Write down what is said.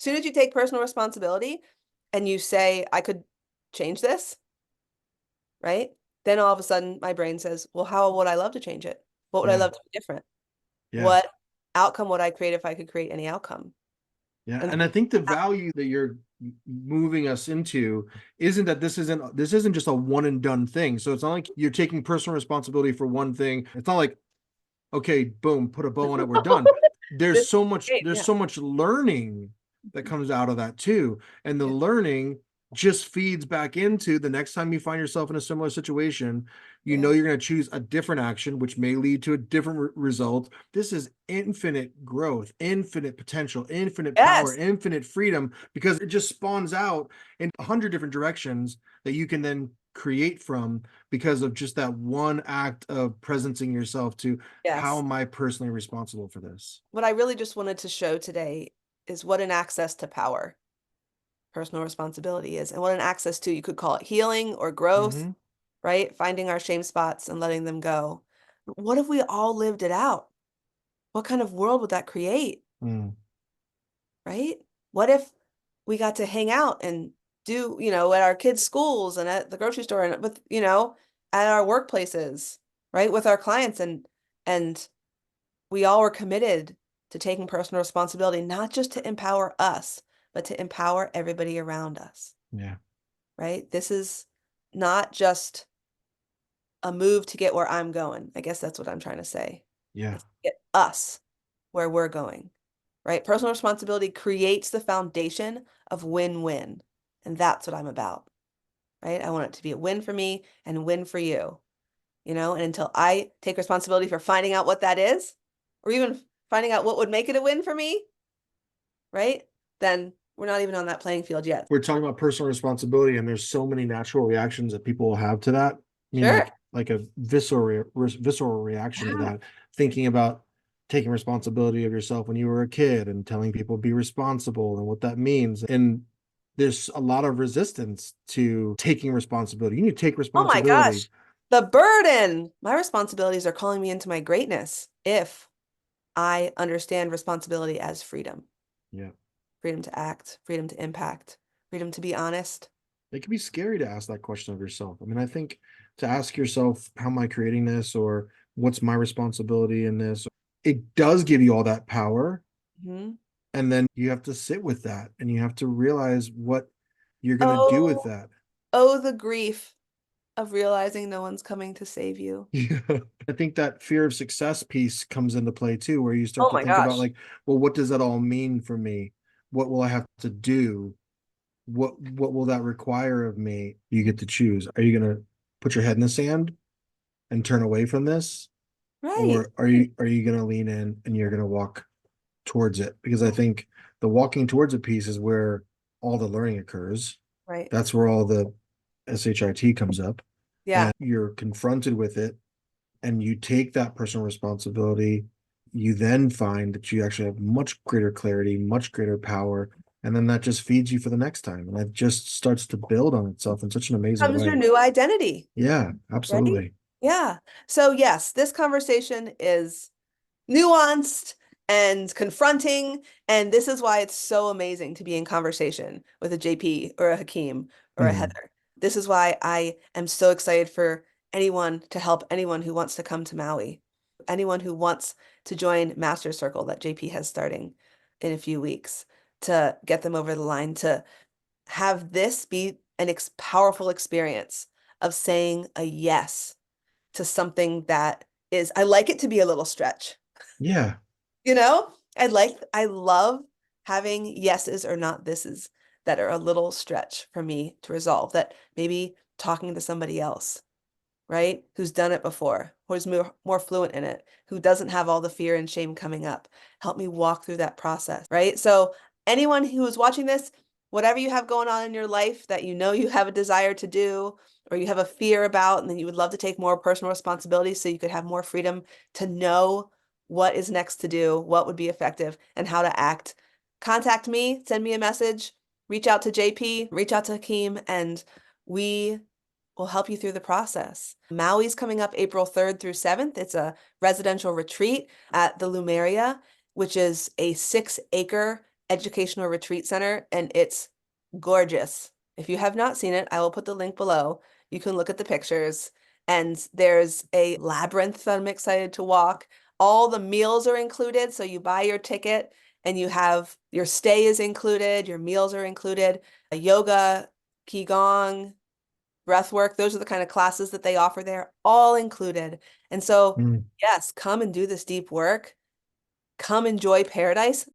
soon as you take personal responsibility and you say, I could change this, right? Then all of a sudden my brain says, well, how would I love to change it? What would I Yeah. love to be different? Yeah. What outcome would I create if I could create any outcome? Yeah. And And I think the value that you're moving us into isn't that this isn't just a one and done thing. So it's not like you're taking personal responsibility for one thing. It's not like, okay, boom, put a bow on it, we're done. this There's is so much, great. there's Yeah. so much learning that comes out of that too. And the Yeah. learning just feeds back into the next time you find yourself in a similar situation, you know Yeah. you're going to choose a different action, which may lead to a different result. This is infinite growth, infinite potential, infinite power, Yes. infinite freedom, because it just spawns out in 100 different directions that you can then create from because of just that one act of presencing yourself to how Yes. am I personally responsible for this? What I really just wanted to show today is what an access to power personal responsibility is, and what an access to, you could call it healing or growth, Mm-hmm. right? Finding our shame spots and letting them go. What if we all lived it out? What kind of world would that create, Mm. right? What if we got to hang out and do, at our kids' schools and at the grocery store and with, at our workplaces, right? With our clients and we all were committed to taking personal responsibility, not just to empower us, but to empower everybody around us, Yeah. right? This is not just a move to get where I'm going. I guess that's what I'm trying to say. Yeah. It's to get us where we're going, right? Personal responsibility creates the foundation of win-win. And that's what I'm about, right? I want it to be a win for me and a win for you, and until I take responsibility for finding out what that is, or even finding out what would make it a win for me, right? Then we're not even on that playing field yet. We're talking about personal responsibility, and there's so many natural reactions that people will have to that. I mean, Sure. like a visceral reaction to Yeah. that, thinking about taking responsibility of yourself when you were a kid and telling people be responsible and what that means. And there's a lot of resistance to taking responsibility. You need to take Oh my responsibility. gosh. The burden. My responsibilities are calling me into my greatness if I understand responsibility as freedom, Yeah. freedom to act, freedom to impact, freedom to be honest. It can be scary to ask that question of yourself. I mean, I think to ask yourself, how am I creating this, or what's my responsibility in this? It does give you all that power. Mhm. And then you have to sit with that and you have to realize what you're going to do with Oh, that. oh, the grief of realizing no one's coming to save you. Yeah. I think that fear of success piece comes into play too, where you start Oh to my think about, gosh. like, well, what does that all mean for me? What will I have to do? What will that require of me? You get to choose. Are you going to put your head in the sand and turn away from this? Right. Or are you going to lean in and you're going to walk towards it? Because I think the walking towards a piece is where all the learning occurs. Right. That's where all the SHIT comes up, Yeah. and you're confronted with it, and you take that personal responsibility. You then find that you actually have much greater clarity, much greater power, and then that just feeds you for the next time, and it just starts to build on itself in such an amazing Comes your way. new identity, Yeah, right? absolutely. Yeah. So yes, this conversation is nuanced and confronting. And this is why it's so amazing to be in conversation with a JP or a Hakeem or a Mm, Heather. This is why I am so excited for anyone to help anyone who wants to come to Maui, anyone who wants to join Master Circle that JP has starting in a few weeks, to get them over the line, to have this be an ex powerful experience of saying a yes to something that is, I like it to be a little stretch. yeah. You know, I love having yeses or not thises that are a little stretch for me to resolve, that maybe talking to somebody else, right? Who's done it before, who's more fluent in it, who doesn't have all the fear and shame coming up. Help me walk through that process, right? So anyone who is watching this, whatever you have going on in your life that you know you have a desire to do, or you have a fear about, and then you would love to take more personal responsibility so you could have more freedom to know what is next to do, what would be effective, and how to act, contact me, send me a message, reach out to JP, reach out to Hakeem, and we will help you through the process. Maui's coming up April 3rd through 7th. It's a residential retreat at the Lumeria, which is a 6-acre educational retreat center, and it's gorgeous. If you have not seen it, I will put the link below. You can look at the pictures. And there's a labyrinth that I'm excited to walk. All the meals are included. So you buy your ticket and you have your stay is included, your meals are included, a yoga, qigong, breath work. Those are the kind of classes that they offer there, all included. And so, Mm. yes, come and do this deep work. Come enjoy paradise.